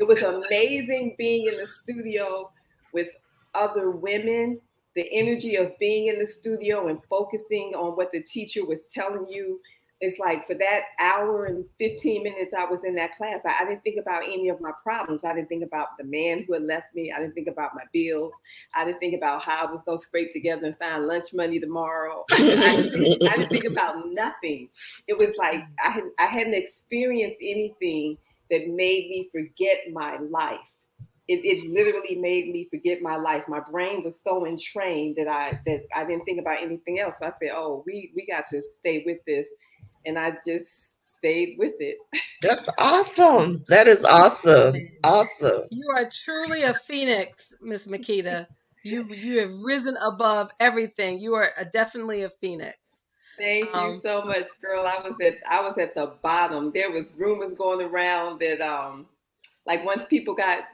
was amazing being in the studio with other women. The energy of being in the studio and focusing on what the teacher was telling you. It's like for that hour and 15 minutes I was in that class, I didn't think about any of my problems. I didn't think about the man who had left me. I didn't think about my bills. I didn't think about how I was going to scrape together and find lunch money tomorrow. I didn't think about nothing. It was like I hadn't experienced anything that made me forget my life. It literally made me forget my life. My brain was so entrained that I didn't think about anything else. So I said, oh, we got to stay with this. And I just stayed with it. That's awesome. That is awesome. Awesome. You are truly a phoenix, Miss Makita. You have risen above everything. You are definitely a phoenix. Thank you so much, girl. I was at the bottom. There was rumors going around that like once people got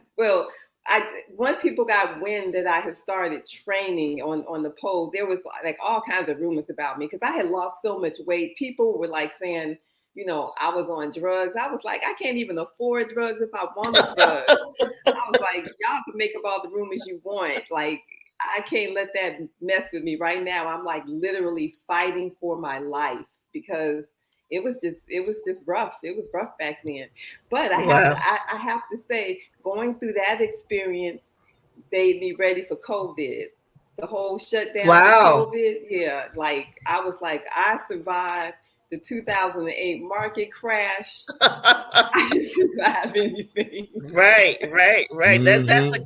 wind that I had started training on the pole, there was like all kinds of rumors about me, because I had lost so much weight. People were like saying, I was on drugs. I was like, I can't even afford drugs if I wanted drugs. I was like, y'all can make up all the rumors you want. Like, I can't let that mess with me right now. I'm like literally fighting for my life, because it was just rough. It was rough back then. But I have to say, going through that experience made me ready for COVID. The whole shutdown of COVID. Yeah. Like I was like, I survived the 2008 market crash. I didn't survive anything. Right. Mm-hmm.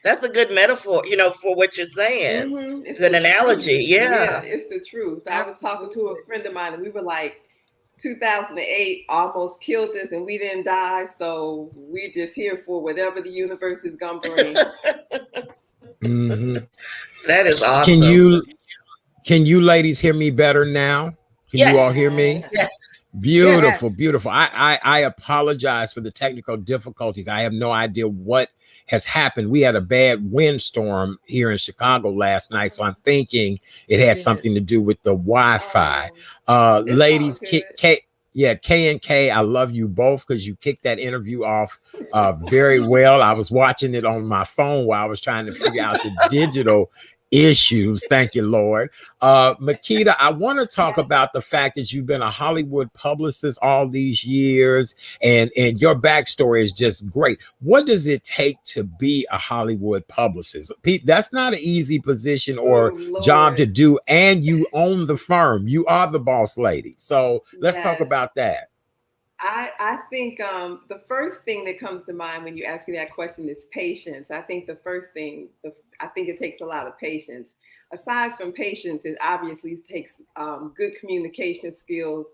That's a good metaphor, for what you're saying. Mm-hmm. It's good analogy. Yeah. It's the truth. I was talking to a friend of mine, and we were like, 2008 almost killed us, and we didn't die, so we're just here for whatever the universe is gonna bring. Mm-hmm. That is awesome. Can you ladies hear me better now? Can you all hear me? Yes. Beautiful, beautiful. I apologize for the technical difficulties. I have no idea what has happened. We had a bad windstorm here in Chicago last night, so I'm thinking it has something to do with the Wi-Fi. Ladies, K and K, I love you both, because you kicked that interview off very well. I was watching it on my phone while I was trying to figure out the digital issues. Thank you, Lord. Makita, I want to talk about the fact that you've been a Hollywood publicist all these years, and your backstory is just great. What does it take to be a Hollywood publicist? That's not an easy position or job to do, and you own the firm. You are the boss lady. So let's talk about that. I think the first thing that comes to mind when you ask me that question is patience. I think the first thing, I think it takes a lot of patience. Aside from patience, it obviously takes good communication skills,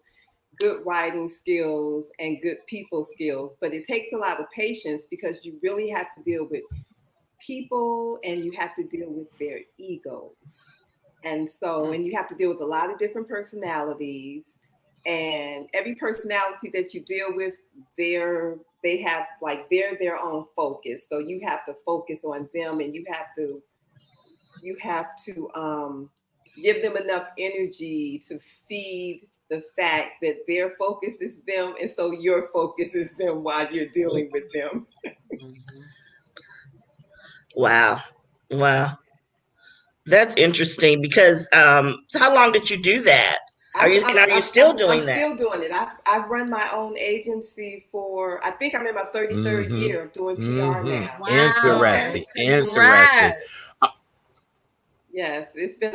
good writing skills, and good people skills. But it takes a lot of patience because you really have to deal with people and you have to deal with their egos. And you have to deal with a lot of different personalities. And every personality that you deal with, they're their own focus. So you have to focus on them, and you have to give them enough energy to feed the fact that their focus is them, and so your focus is them while you're dealing with them. Wow. That's interesting because so how long did you do that? Are you still doing that? I'm still doing it. I've run my own agency for, I think I'm in my 33rd year of doing PR now. Wow. Interesting. Yes, it's been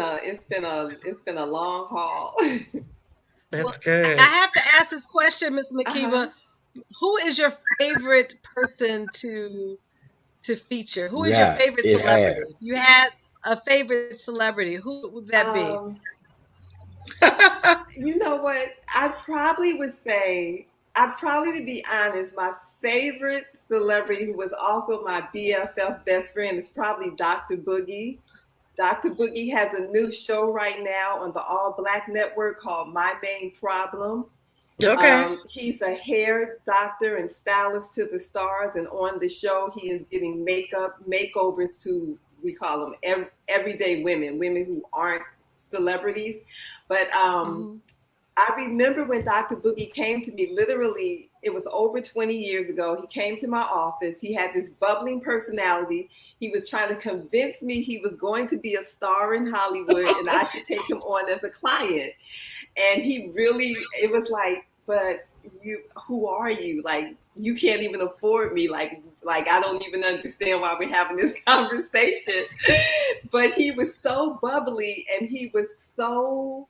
a long haul. That's good. I have to ask this question, Ms. Makeda. Who is your favorite person to feature? Who is your favorite celebrity? If you had a favorite celebrity, who would that be? You know what? To be honest, my favorite celebrity who was also my BFF best friend is probably Dr. Boogie. Dr. Boogie has a new show right now on the All Black Network called My Main Problem. Okay. He's a hair doctor and stylist to the stars, and on the show, he is getting makeovers to, we call them everyday women who aren't celebrities. But I remember when Dr. Boogie came to me, literally, it was over 20 years ago. He came to my office. He had this bubbling personality. He was trying to convince me he was going to be a star in Hollywood and I should take him on as a client. And it was like, but who are you? Like, you can't even afford me. Like I don't even understand why we're having this conversation. But he was so bubbly, and he was so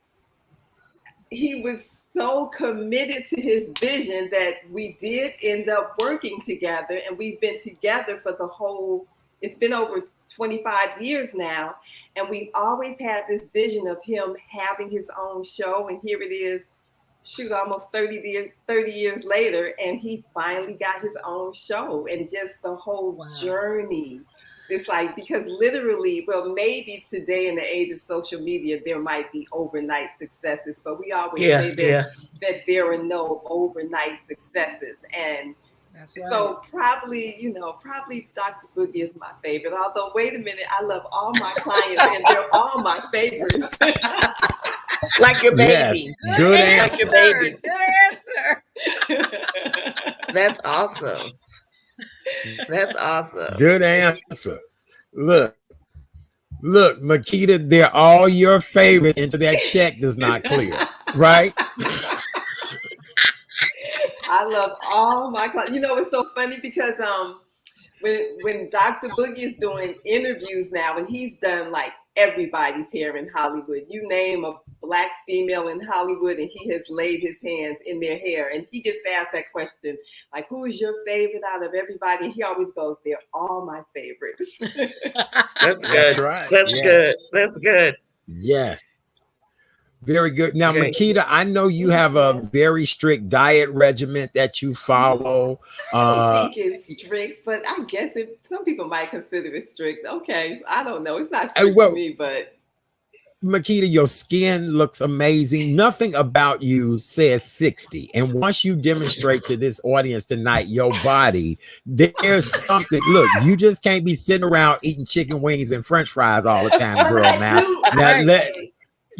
committed to his vision that we did end up working together, and we've been together for it's been over 25 years now. And we've always had this vision of him having his own show. And here it is, almost 30 years later, and he finally got his own show. And just the whole journey, it's like, because literally, well, maybe today in the age of social media, there might be overnight successes, but we always say that there are no overnight successes. And that's right. So probably Dr. Boogie is my favorite. Although, wait a minute, I love all my clients and they're all my favorites. Like your babies. Yes. Good answer. Like your babies. Good answer. That's awesome. That's awesome. Good answer. Look, Makita, they're all your favorites until that check does not clear, right? I love all my clients. You know, it's so funny because when Dr. Boogie is doing interviews now, and he's done like everybody's hair in Hollywood. You name a Black female in Hollywood, and he has laid his hands in their hair. And he gets asked that question, like, who is your favorite out of everybody? And he always goes, they're all my favorites. That's good. That's right. That's good. That's good. Yes. Very good. Now, Makita, I know you have a very strict diet regimen that you follow. I don't think it's strict, but I guess some people might consider it strict. Okay, I don't know. It's not strict to me, but Makita, your skin looks amazing. Nothing about you says 60. And once you demonstrate to this audience tonight your body, there's something. Look, you just can't be sitting around eating chicken wings and French fries all the time, girl.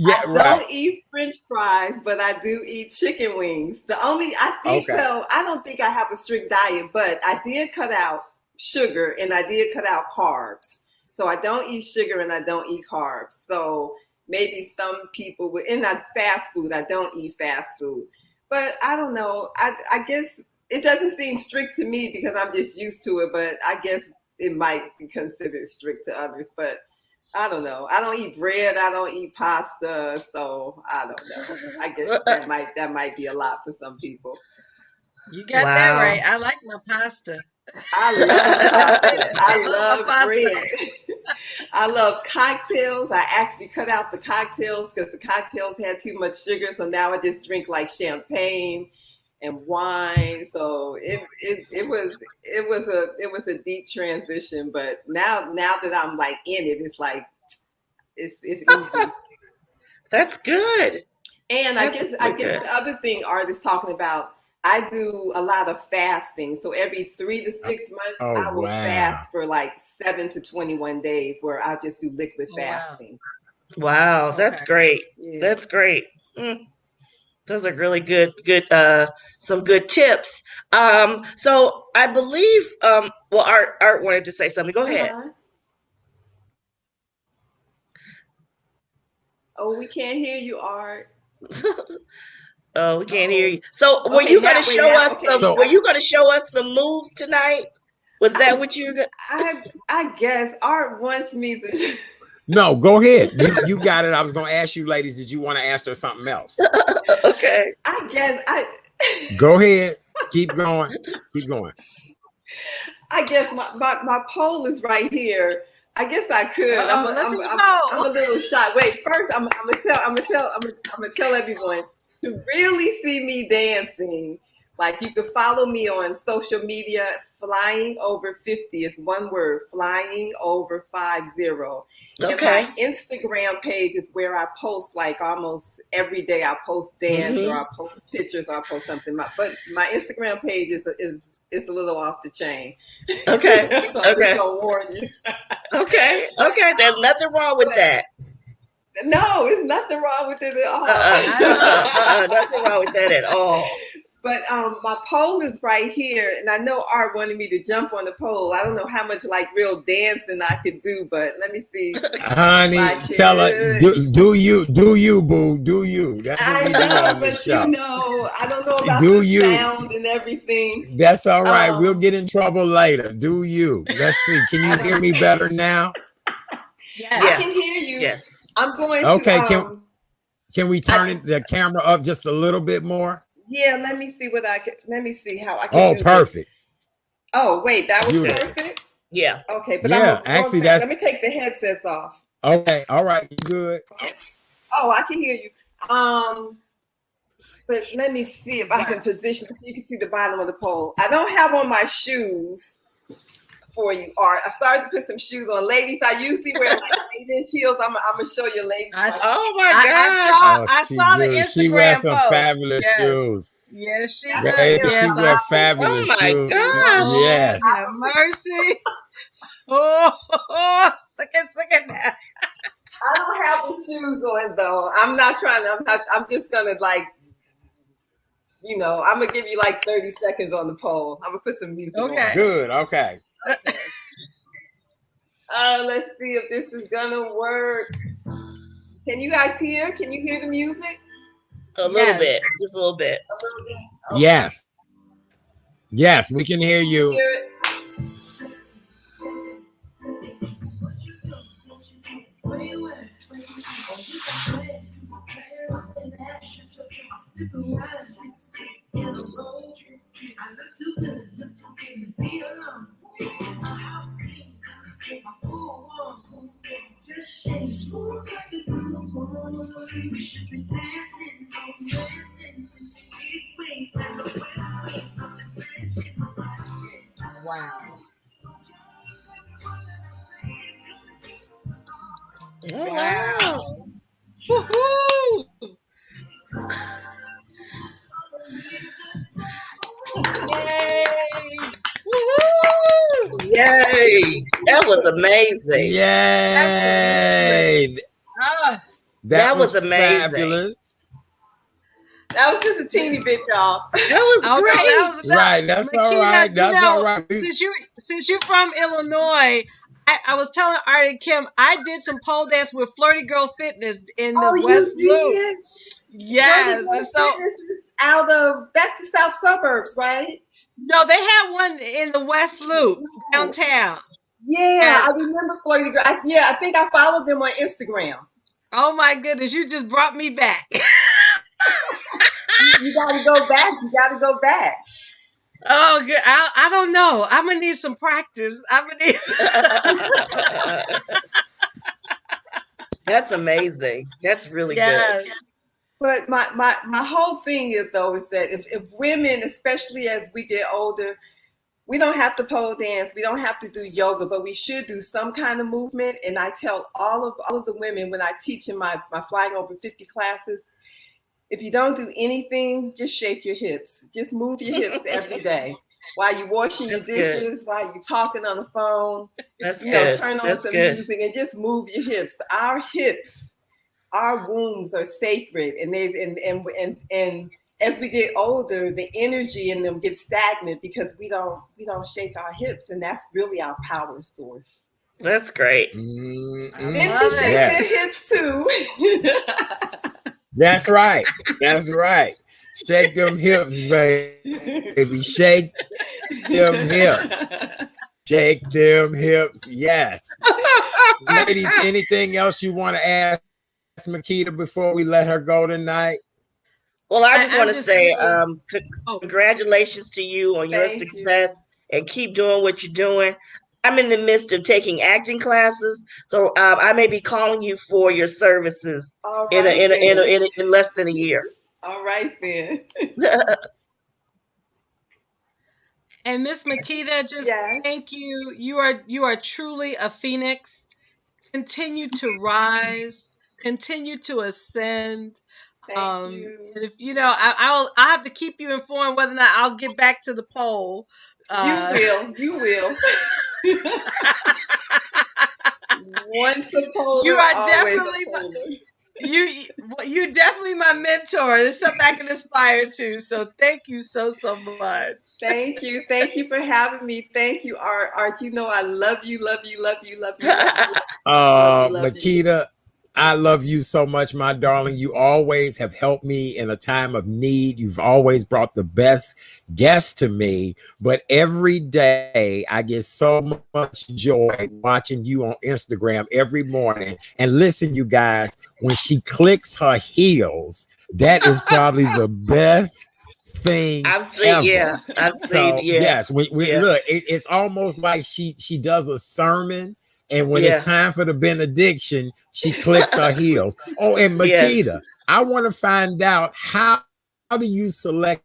I don't eat French fries, but I do eat chicken wings. I don't think I have a strict diet, but I did cut out sugar and I did cut out carbs. So I don't eat sugar and I don't eat carbs. So maybe some people would, and not fast food. I don't eat fast food. But I don't know. I guess it doesn't seem strict to me because I'm just used to it. But I guess it might be considered strict to others. But I don't know. I don't eat bread. I don't eat pasta. So I don't know. I guess that might be a lot for some people. You got that right. I like my pasta. I love pasta. I love bread. I love cocktails. I actually cut out the cocktails because the cocktails had too much sugar. So now I just drink like champagne and wine. So it was a deep transition. But now that I'm like in it, it's like it's easy. That's good. And I guess the other thing Art is talking about, I do a lot of fasting. So every 3 to 6 months, I will fast for like 7 to 21 days where I'll just do liquid fasting. Wow, that's great. Yeah. That's great. Those are really good, some good tips. So I believe, Art wanted to say something. Go ahead. Oh, we can't hear you, Art. Oh, we can't hear you. So were you going to show us some? Were you going to show us some moves tonight? Was that what you were going? I guess Art wants me to. No, go ahead. You got it. I was going to ask you, ladies, did you want to ask her something else? Okay. I guess Go ahead. Keep going. Keep going. I guess my poll is right here. I guess I could. I'm a little shy. Wait, first I'm gonna tell everyone to really see me dancing. Like you can follow me on social media. Flying over 50 is one word. Flying over 50. Okay. And my Instagram page is where I post like almost every day. I post dance or I post pictures or I post something. But my Instagram page is a little off the chain. Okay. I'm just gonna warn you. Okay. There's nothing wrong with that. No, there's nothing wrong with it at all. Nothing wrong with that at all. But my poll is right here, and I know Art wanted me to jump on the poll. I don't know how much like real dancing I could do, but let me see. Honey, tell her, do you, boo, do you? That's what we do on this show. I don't know about the sound and everything. That's all right. We'll get in trouble later. Do you? Let's see. Can you hear me better now? Yes. I can hear you. Yes. I'm going to. Okay. Can we turn the camera up just a little bit more? Yeah, let me see how I can do perfect. This. Oh, wait, that was perfect? Yeah. Okay, but actually let me take the headsets off. Okay, all right, good. Oh, I can hear you. But let me see if I can position so you can see the bottom of the pole. I don't have on my shoes for you, Art. I started to put some shoes on. Ladies, I usually wear like 8-inch heels. I'm gonna show you, ladies. Oh my gosh! I saw the Instagram She wears some post. fabulous shoes. Yes, she does. Baby, she wears fabulous shoes. Oh my gosh! Yes. Oh, mercy. Oh, look at that. I don't have the shoes on though. I'm just gonna like. I'm gonna give you like 30 seconds on the pole. I'm gonna put some music on. Good. Okay. Let's see if this is gonna work. Can you guys hear? Can you hear the music? A little bit, just a little bit. Okay. Yes. Yes, we can hear you. Hear it? Wow. Wow. Woohoo! Yay! Woohoo! Yay! That was amazing. Yay! That was amazing. Fabulous. That was just a teeny bit, y'all. That was great. That was right. That's Makita, all right. That's all right. Since you're from Illinois, I I was telling Art and Kim, I did some pole dance with Flirty Girl Fitness in the Oh, West you Loop. did? Yes. Flirty And Girl so, Fitness is out of, that's the South Suburbs, right? no, they had one in the West Loop No. downtown. Yeah, And I remember Flirty Girl. I think I followed them on Instagram. oh my goodness, you just brought me back. You got to go back. You got to go back. Oh, good. I don't know. I'm gonna need some practice. I'm gonna need. That's amazing. That's really Yes. good. But my whole thing is though is that if women, especially as we get older, we don't have to pole dance, we don't have to do yoga, but we should do some kind of movement. And I tell all of the women when I teach in my Flying Over 50 classes, if you don't do anything, just shake your hips. Just move your hips every day. While you're washing your dishes, while you're talking on the phone, That's you know, good. turn on That's some good. music and just move your hips. Our hips, our wombs are sacred, and as we get older, the energy in them gets stagnant because we don't shake our hips, and that's really our power source. That's great. Men can shake their hips too. That's right. That's right. Shake them hips, baby. Shake them hips. Shake them hips. Yes. Ladies, anything else you want to ask Makita before we let her go tonight? Well, I just want to say Oh. congratulations to you on your Thank success and keep doing what you're doing. I'm in the midst of taking acting classes, so I may be calling you for your services All in right, in less than a year. All right then. And Miss Makita, just Yes. thank you. You are truly a phoenix. Continue to rise. Continue to ascend. Thank you. And if you know, I'll have to keep you informed whether or not I'll get back to the poll. You will. Once a polar, You are always definitely a polar. you definitely my mentor. It's something I can aspire to. So thank you so much. Thank you for having me. Thank you, Art. You know I love you, love you, love you, love you. Love you. Makita, I love you so much, my darling. You always have helped me in a time of need. You've always brought the best guests to me. But every day I get so much joy watching you on Instagram every morning. And listen, you guys, when she clicks her heels, that is probably the best thing I've seen, ever. yeah. I've seen, yeah. Yes, we look, it's almost like she does a sermon. And when it's time for the benediction, she clicks her heels. Oh, and Makita, I want to find out how do you select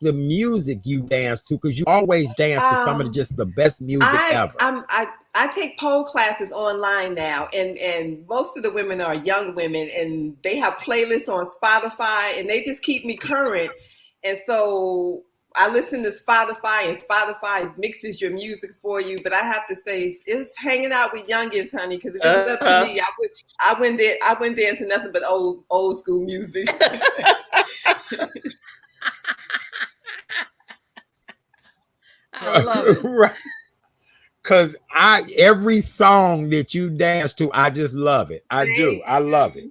the music you dance to? Because you always dance to some of just the best music ever. I take pole classes online now, and most of the women are young women, and they have playlists on Spotify, and they just keep me current. And so I listen to Spotify, and Spotify mixes your music for you. But I have to say, it's hanging out with youngins, honey. Because if it was up to me, I wouldn't dance to nothing but old school music. I love it. Right. Because every song that you dance to, I just love it. I do. I love it.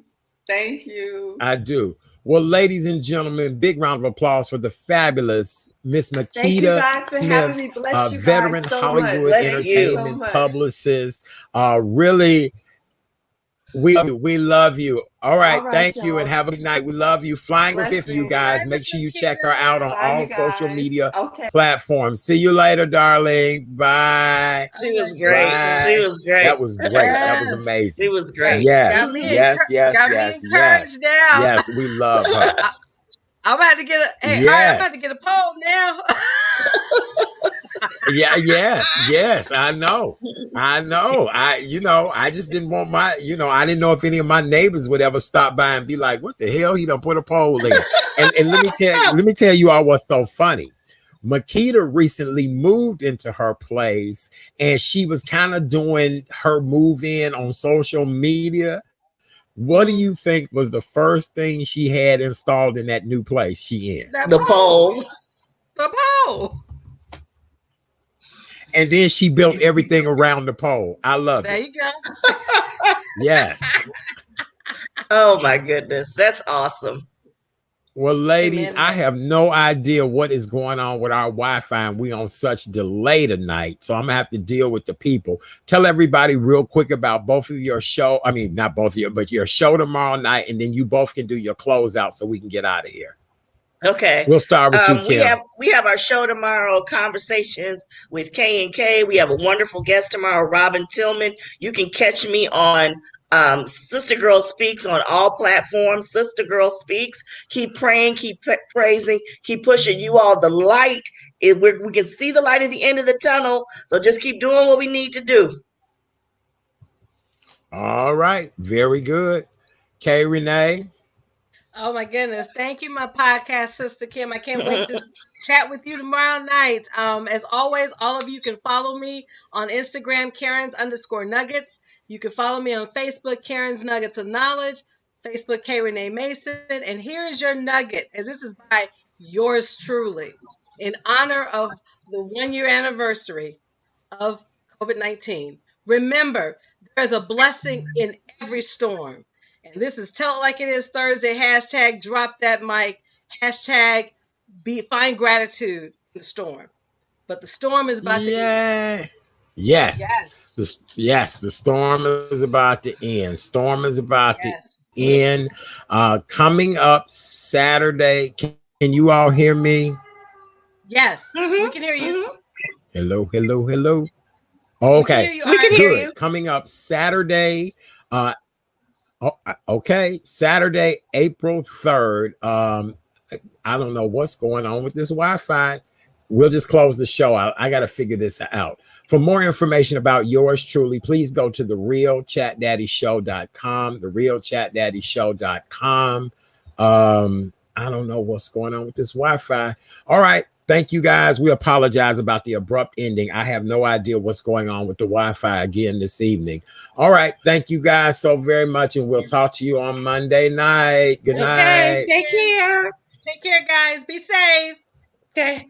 Thank you. I do. Well, ladies and gentlemen, big round of applause for the fabulous Miss Makeda Smith, veteran Hollywood entertainment publicist. Really, we love you. All right, thank you, and have a good night. We love you. Flying with 50, you guys. Make sure you check her out on all social media platforms. See you later, darling. Bye. She was great. Bye. She was great. That was great. That was amazing. She was great. Yes, Got me yes. encouraged now. Yes, we love her. I'm about to get I'm about to get a poll now. Yes. I know. I just didn't want I didn't know if any of my neighbors would ever stop by and be like, what the hell? He done put a poll in. and let me tell you all what's so funny. Makita recently moved into her place, and she was kind of doing her move in on social media. What do you think was the first thing she had installed in that new place she in? The poll. The poll. And then she built everything around the pole. I love There it. you go. Yes. Oh my goodness, that's awesome. Well, ladies, Amen. I have no idea what is going on with our Wi-Fi, and we on such delay tonight. So I'm gonna have to deal with the people. Tell everybody real quick about both of your show. I mean, not both of you, but your show tomorrow night, and then you both can do your closeout so we can get out of here. Okay. We'll start with you, Kim. We have our show tomorrow, Conversations with K and K. We have a wonderful guest tomorrow, Robin Tillman. You can catch me on Sister Girl Speaks on all platforms. Sister Girl Speaks. Keep praying, keep praising, keep pushing. You all, the light we can see the light at the end of the tunnel. So just keep doing what we need to do. All right, very good. Kay Renee. Oh my goodness. Thank you, my podcast sister Kim. I can't wait to chat with you tomorrow night. As always, all of you can follow me on Instagram, Karen's_nuggets. You can follow me on Facebook, Karen's Nuggets of Knowledge, Facebook, K Renee Mason. And here is your nugget, as this is by yours truly, in honor of the 1-year anniversary of COVID-19. Remember, there's a blessing in every storm. And this is Tell It Like It Is Thursday. Hashtag drop that mic. Hashtag find gratitude in the storm. But the storm is about to end. Yes. Yes. The storm is about to end. Storm is about Yes. to end. Coming up Saturday. Can you all hear me? Yes. We can hear you. Hello, hello, hello. We Okay. can hear you. We can hear Good. you. Coming up Saturday. Okay. Saturday, April 3rd. I don't know what's going on with this Wi-Fi. We'll just close the show out. I got to figure this out. For more information about yours truly, please go to therealchatdaddyshow.com, therealchatdaddyshow.com. I don't know what's going on with this Wi-Fi. All right. Thank you, guys. We apologize about the abrupt ending. I have no idea what's going on with the Wi-Fi again this evening. All right. Thank you, guys, so very much, and we'll talk to you on Monday night. Good night. Take care. Take care, guys. Be safe. Okay.